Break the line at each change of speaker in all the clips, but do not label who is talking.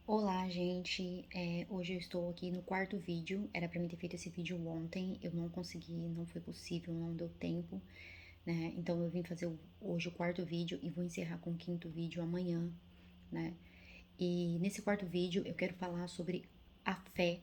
Olá, gente. Hoje eu estou aqui no quarto vídeo. Era pra mim ter feito esse vídeo ontem. Eu não consegui, não foi possível, não deu tempo, né? Então eu vim fazer hoje o quarto vídeo e vou encerrar com o quinto vídeo amanhã, né? E nesse quarto vídeo eu quero falar sobre a fé,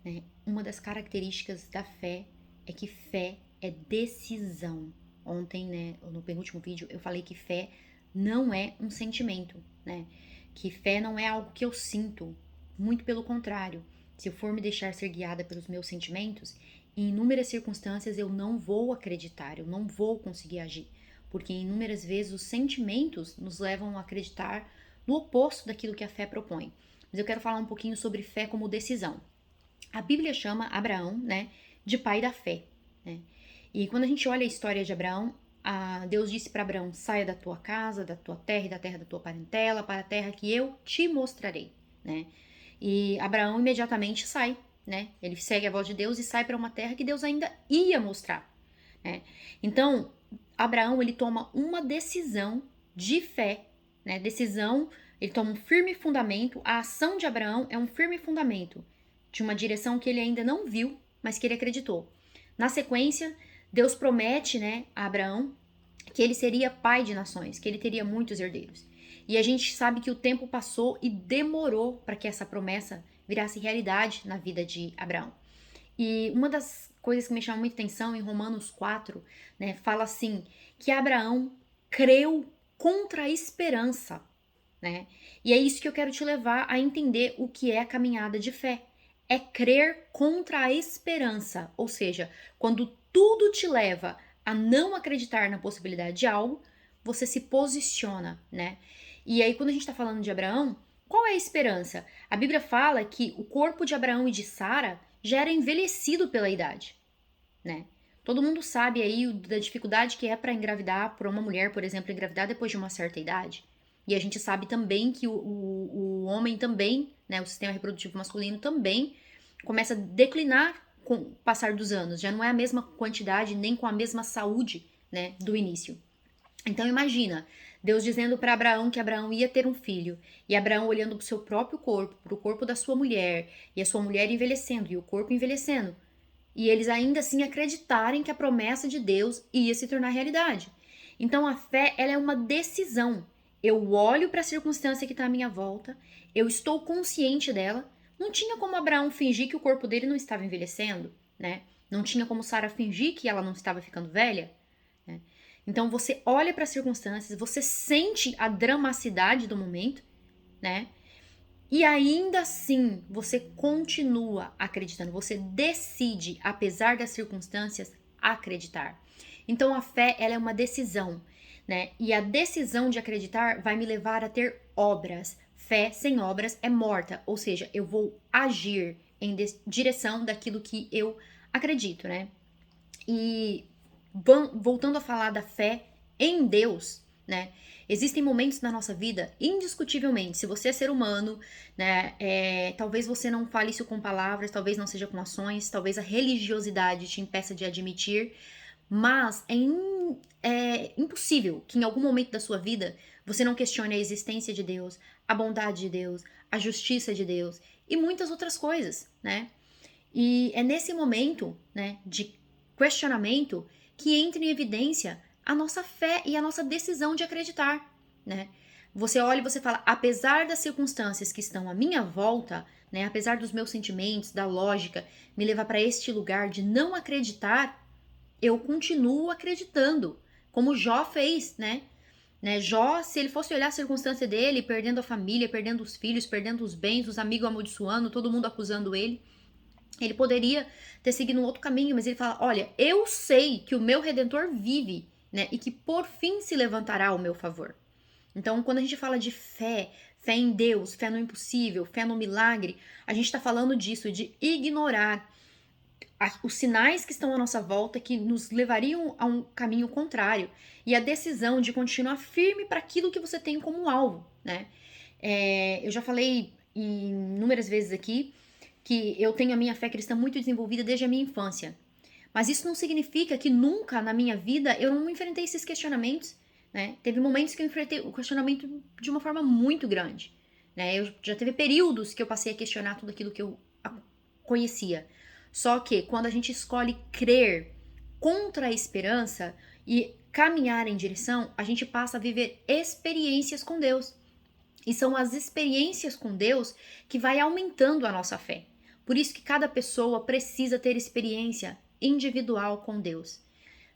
né? Uma das características da fé é que fé é decisão. Ontem, né, no penúltimo vídeo, eu falei que fé não é um sentimento, né? Que fé não é algo que eu sinto, muito pelo contrário. Se eu for me deixar ser guiada pelos meus sentimentos, em inúmeras circunstâncias eu não vou acreditar, eu não vou conseguir agir, porque inúmeras vezes os sentimentos nos levam a acreditar no oposto daquilo que a fé propõe. Mas eu quero falar um pouquinho sobre fé como decisão. A Bíblia chama Abraão, né, de pai da fé, né? E quando a gente olha a história de Abraão, Deus disse para Abraão: saia da tua casa, da tua terra e da terra da tua parentela para a terra que eu te mostrarei, né? E Abraão imediatamente sai, né? Ele segue a voz de Deus e sai para uma terra que Deus ainda ia mostrar, né? Então, Abraão ele toma uma decisão de fé, né? Decisão, ele toma um firme fundamento. A ação de Abraão é um firme fundamento de uma direção que ele ainda não viu, mas que ele acreditou. Na sequência, Deus promete, né, a Abraão que ele seria pai de nações, que ele teria muitos herdeiros. E a gente sabe que o tempo passou e demorou para que essa promessa virasse realidade na vida de Abraão. E uma das coisas que me chama muita atenção em Romanos 4, né, fala assim, que Abraão creu contra a esperança, né? E é isso que eu quero te levar a entender o que é a caminhada de fé. É crer contra a esperança, ou seja, quando tudo te leva a não acreditar na possibilidade de algo, você se posiciona, né? E aí, quando a gente está falando de Abraão, qual é a esperança? A Bíblia fala que o corpo de Abraão e de Sara já era envelhecido pela idade, né? Todo mundo sabe aí da dificuldade que é para engravidar, por uma mulher, por exemplo, engravidar depois de uma certa idade. E a gente sabe também que o homem também, né, o sistema reprodutivo masculino também começa a declinar com o passar dos anos. Já não é a mesma quantidade, nem com a mesma saúde, né, do início. Então imagina, Deus dizendo para Abraão que Abraão ia ter um filho, e Abraão olhando para o seu próprio corpo, para o corpo da sua mulher, e a sua mulher envelhecendo, e o corpo envelhecendo. E eles ainda assim acreditarem que a promessa de Deus ia se tornar realidade. Então a fé, ela é uma decisão. Eu olho para a circunstância que está à minha volta, eu estou consciente dela. Não tinha como Abraão fingir que o corpo dele não estava envelhecendo, né? Não tinha como Sara fingir que ela não estava ficando velha, né? Então você olha para as circunstâncias, você sente a dramaticidade do momento, né? E ainda assim, você continua acreditando, você decide, apesar das circunstâncias, acreditar. Então a fé, ela é uma decisão, né? E a decisão de acreditar vai me levar a ter obras. Fé sem obras é morta, ou seja, eu vou agir em direção daquilo que eu acredito, né? E voltando a falar da fé em Deus, né? Existem momentos na nossa vida, indiscutivelmente, se você é ser humano, né? Talvez você não fale isso com palavras, talvez não seja com ações, talvez a religiosidade te impeça de admitir, mas é impossível que em algum momento da sua vida você não questione a existência de Deus, a bondade de Deus, a justiça de Deus e muitas outras coisas, né? E é nesse momento, né, de questionamento que entra em evidência a nossa fé e a nossa decisão de acreditar, né? Você olha e você fala, apesar das circunstâncias que estão à minha volta, né, apesar dos meus sentimentos, da lógica, me levar para este lugar de não acreditar, eu continuo acreditando, como Jó fez, né? Jó, se ele fosse olhar a circunstância dele, perdendo a família, perdendo os filhos, perdendo os bens, os amigos amaldiçoando, todo mundo acusando ele poderia ter seguido um outro caminho, mas ele fala: olha, eu sei que o meu redentor vive, né? E que por fim se levantará ao meu favor. Então, quando a gente fala de fé, fé em Deus, fé no impossível, fé no milagre, a gente está falando disso, de ignorar os sinais que estão à nossa volta que nos levariam a um caminho contrário e a decisão de continuar firme para aquilo que você tem como alvo, né? Eu já falei inúmeras vezes aqui que eu tenho a minha fé cristã muito desenvolvida desde a minha infância. Mas isso não significa que nunca na minha vida eu não enfrentei esses questionamentos, né? Teve momentos que eu enfrentei o questionamento de uma forma muito grande, né? Eu já teve períodos que eu passei a questionar tudo aquilo que eu conhecia. Só que quando a gente escolhe crer contra a esperança e caminhar em direção, a gente passa a viver experiências com Deus. E são as experiências com Deus que vai aumentando a nossa fé. Por isso que cada pessoa precisa ter experiência individual com Deus.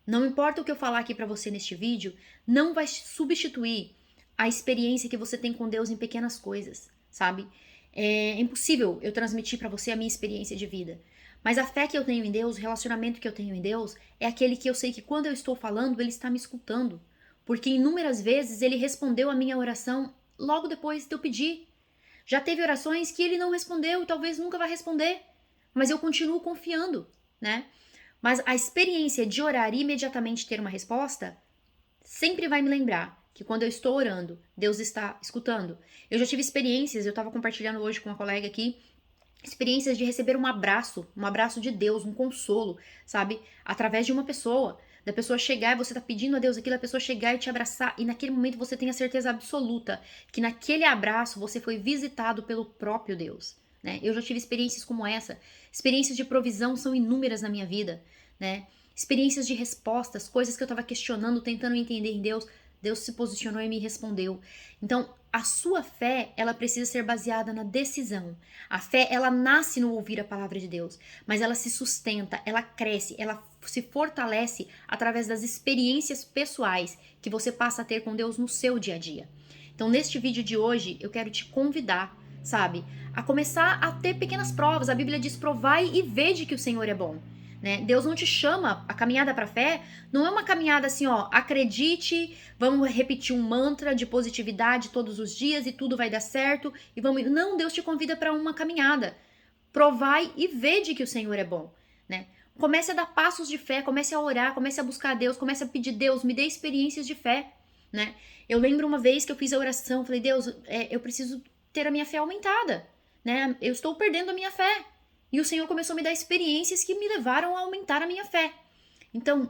Não importa o que eu falar aqui para você neste vídeo, não vai substituir a experiência que você tem com Deus em pequenas coisas, sabe? É impossível eu transmitir para você a minha experiência de vida. Mas a fé que eu tenho em Deus, o relacionamento que eu tenho em Deus, é aquele que eu sei que quando eu estou falando, Ele está me escutando. Porque inúmeras vezes Ele respondeu a minha oração logo depois de eu pedir. Já teve orações que Ele não respondeu e talvez nunca vai responder. Mas eu continuo confiando, né? Mas a experiência de orar e imediatamente ter uma resposta sempre vai me lembrar que quando eu estou orando, Deus está escutando. Eu já tive experiências, eu estava compartilhando hoje com uma colega aqui, experiências de receber um abraço de Deus, um consolo, sabe? Através de uma pessoa. Da pessoa chegar e você tá pedindo a Deus aquilo, a pessoa chegar e te abraçar, e naquele momento você tem a certeza absoluta que naquele abraço você foi visitado pelo próprio Deus, né? Eu já tive experiências como essa. Experiências de provisão são inúmeras na minha vida, né? Experiências de respostas, coisas que eu tava questionando, tentando entender em Deus. Deus se posicionou e me respondeu. Então, a sua fé, ela precisa ser baseada na decisão. A fé, ela nasce no ouvir a palavra de Deus, mas ela se sustenta, ela cresce, ela se fortalece através das experiências pessoais que você passa a ter com Deus no seu dia a dia. Então, neste vídeo de hoje, eu quero te convidar, sabe, a começar a ter pequenas provas. A Bíblia diz: provai e vede que o Senhor é bom. Né? Deus não te chama, a caminhada para a fé não é uma caminhada assim, ó, acredite, vamos repetir um mantra de positividade todos os dias e tudo vai dar certo e vamos. Não, Deus te convida para uma caminhada. Provai e vede que o Senhor é bom, né? Comece a dar passos de fé, comece a orar, comece a buscar a Deus, comece a pedir: Deus, me dê experiências de fé, né? Eu lembro uma vez que eu fiz a oração, falei: Deus, eu preciso ter a minha fé aumentada, né? Eu estou perdendo a minha fé. E o Senhor começou a me dar experiências que me levaram a aumentar a minha fé. Então,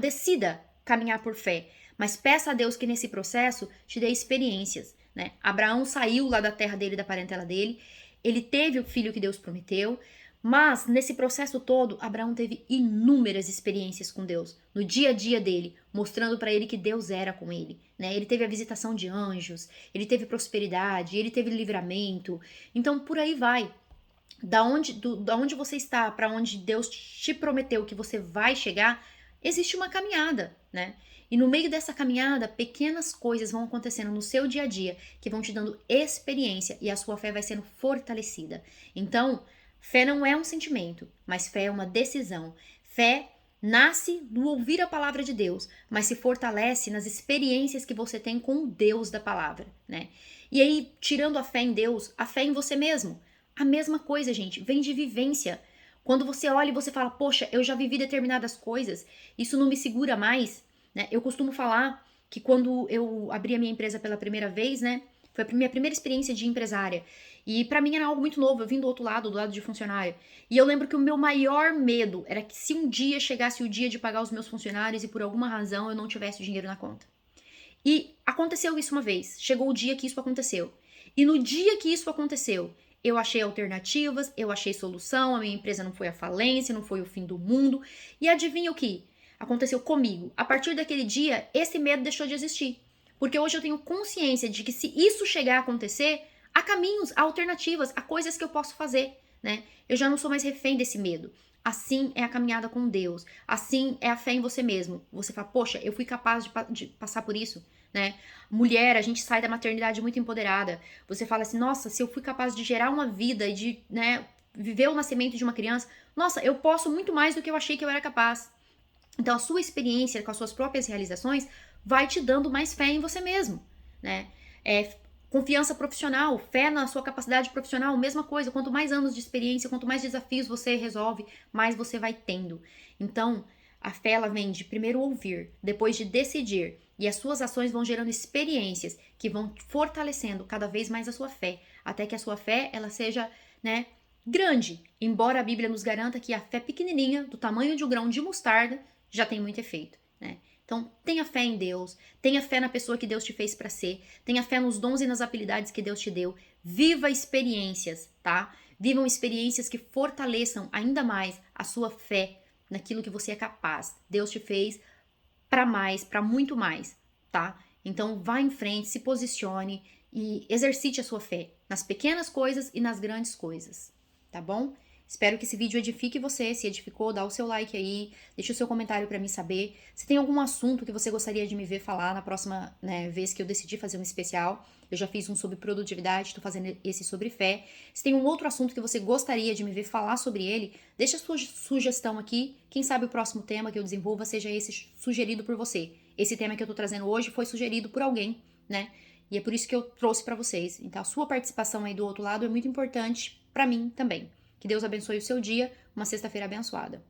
decida caminhar por fé, mas peça a Deus que nesse processo te dê experiências, né? Abraão saiu lá da terra dele, da parentela dele, ele teve o filho que Deus prometeu, mas nesse processo todo, Abraão teve inúmeras experiências com Deus, no dia a dia dele, mostrando para ele que Deus era com ele, né? Ele teve a visitação de anjos, ele teve prosperidade, ele teve livramento. Então, por aí vai. Da onde você está para onde Deus te prometeu que você vai chegar, existe uma caminhada, né? E no meio dessa caminhada, pequenas coisas vão acontecendo no seu dia a dia que vão te dando experiência e a sua fé vai sendo fortalecida. Então, fé não é um sentimento, mas fé é uma decisão. Fé nasce do ouvir a palavra de Deus, mas se fortalece nas experiências que você tem com o Deus da palavra, né? E aí, tirando a fé em Deus, a fé em você mesmo. A mesma coisa, gente, vem de vivência. Quando você olha e você fala: poxa, eu já vivi determinadas coisas, isso não me segura mais, né? Eu costumo falar que quando eu abri a minha empresa pela primeira vez, né, foi a minha primeira experiência de empresária. E pra mim era algo muito novo, eu vim do outro lado, do lado de funcionário. E eu lembro que o meu maior medo era que se um dia chegasse o dia de pagar os meus funcionários e por alguma razão eu não tivesse o dinheiro na conta. E aconteceu isso uma vez, chegou o dia que isso aconteceu. E no dia que isso aconteceu, eu achei alternativas, eu achei solução, a minha empresa não foi à falência, não foi o fim do mundo. E adivinha o que aconteceu comigo? A partir daquele dia, esse medo deixou de existir. Porque hoje eu tenho consciência de que se isso chegar a acontecer, há caminhos, há alternativas, há coisas que eu posso fazer, né? Eu já não sou mais refém desse medo. Assim é a caminhada com Deus. Assim é a fé em você mesmo. Você fala: poxa, eu fui capaz de passar por isso, né? Mulher, a gente sai da maternidade muito empoderada. Você fala assim: nossa, se eu fui capaz de gerar uma vida e de, né, viver o nascimento de uma criança, nossa, eu posso muito mais do que eu achei que eu era capaz. Então, a sua experiência com as suas próprias realizações vai te dando mais fé em você mesmo, né? Confiança profissional, fé na sua capacidade profissional, mesma coisa. Quanto mais anos de experiência, quanto mais desafios você resolve, mais você vai tendo. Então, a fé, ela vem de primeiro ouvir, depois de decidir. E as suas ações vão gerando experiências que vão fortalecendo cada vez mais a sua fé. Até que a sua fé, ela seja, né, grande. Embora a Bíblia nos garanta que a fé pequenininha, do tamanho de um grão de mostarda, já tem muito efeito, né? Então, tenha fé em Deus, tenha fé na pessoa que Deus te fez para ser, tenha fé nos dons e nas habilidades que Deus te deu. Viva experiências, tá? Vivam experiências que fortaleçam ainda mais a sua fé naquilo que você é capaz. Deus te fez para mais, para muito mais, tá? Então, vá em frente, se posicione e exercite a sua fé nas pequenas coisas e nas grandes coisas, tá bom? Espero que esse vídeo edifique você. Se edificou, dá o seu like aí, deixa o seu comentário para mim saber. Se tem algum assunto que você gostaria de me ver falar na próxima, né, vez que eu decidi fazer um especial, eu já fiz um sobre produtividade, tô fazendo esse sobre fé. Se tem um outro assunto que você gostaria de me ver falar sobre ele, deixa a sua sugestão aqui. Quem sabe o próximo tema que eu desenvolva seja esse sugerido por você. Esse tema que eu tô trazendo hoje foi sugerido por alguém, né? E é por isso que eu trouxe para vocês. Então, a sua participação aí do outro lado é muito importante para mim também. Que Deus abençoe o seu dia, uma sexta-feira abençoada.